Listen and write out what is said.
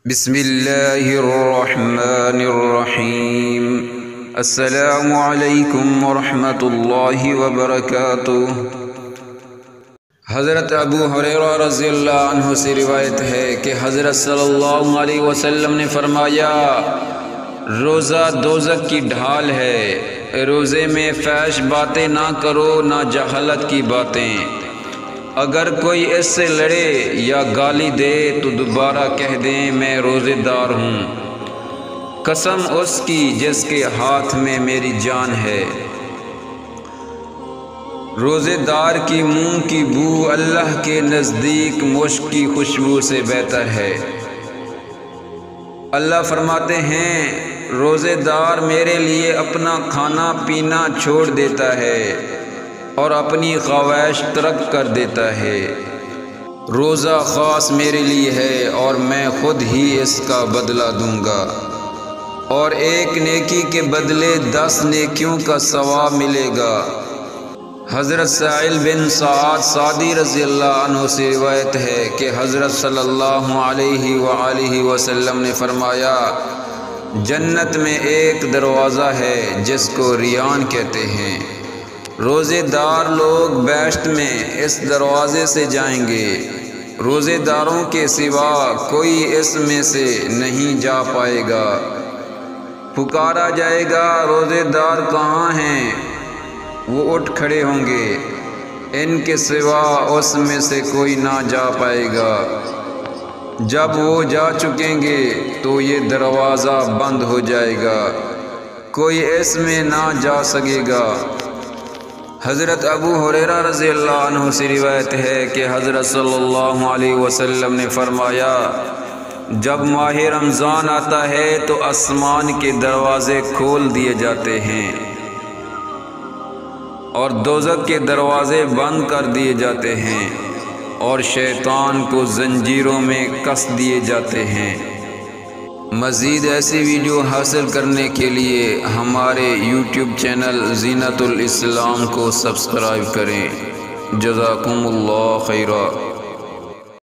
بسم اللہ الرحمن الرحیم۔ السلام علیکم ورحمۃ اللہ وبرکاتہ۔ حضرت ابو ہریرہ رضی اللہ عنہ سے روایت ہے کہ حضرت صلی اللہ علیہ وسلم نے فرمایا، روزہ دوزخ کی ڈھال ہے، روزے میں فحش باتیں نہ کرو نہ جہالت کی باتیں۔ اگر کوئی اس سے لڑے یا گالی دے تو دوبارہ کہہ دیں میں روزے دار ہوں، قسم اس کی جس کے ہاتھ میں میری جان ہے۔ روزے دار کی منہ کی بو اللہ کے نزدیک مشک کی خوشبو سے بہتر ہے۔ اللہ فرماتے ہیں، روزے دار میرے لیے اپنا کھانا پینا چھوڑ دیتا ہے اور اپنی خواہش ترک کر دیتا ہے۔ روزہ خاص میرے لیے ہے اور میں خود ہی اس کا بدلہ دوں گا، اور ایک نیکی کے بدلے 10 نیکیوں کا ثواب ملے گا۔ حضرت سہیل بن سعد ساعدی رضی اللہ عنہ سے روایت ہے کہ حضرت صلی اللہ علیہ وآلہ وسلم نے فرمایا، جنت میں ایک دروازہ ہے جس کو ریان کہتے ہیں، روزے دار لوگ بیشت میں اس دروازے سے جائیں گے، روزے داروں کے سوا کوئی اس میں سے نہیں جا پائے گا۔ پکارا جائے گا، روزے دار کہاں ہیں؟ وہ اٹھ کھڑے ہوں گے، ان کے سوا اس میں سے کوئی نہ جا پائے گا۔ جب وہ جا چکیں گے تو یہ دروازہ بند ہو جائے گا، کوئی اس میں نہ جا سکے گا۔ حضرت ابو ہریرہ رضی اللہ عنہ سے روایت ہے کہ حضرت صلی اللہ علیہ وسلم نے فرمایا، جب ماہ رمضان آتا ہے تو آسمان کے دروازے کھول دیے جاتے ہیں اور دوزخ کے دروازے بند کر دیے جاتے ہیں اور شیطان کو زنجیروں میں کس دیے جاتے ہیں۔ مزید ایسی ویڈیو حاصل کرنے کے لیے ہمارے یوٹیوب چینل زینت الاسلام کو سبسکرائب کریں۔ جزاکم اللہ خیرا۔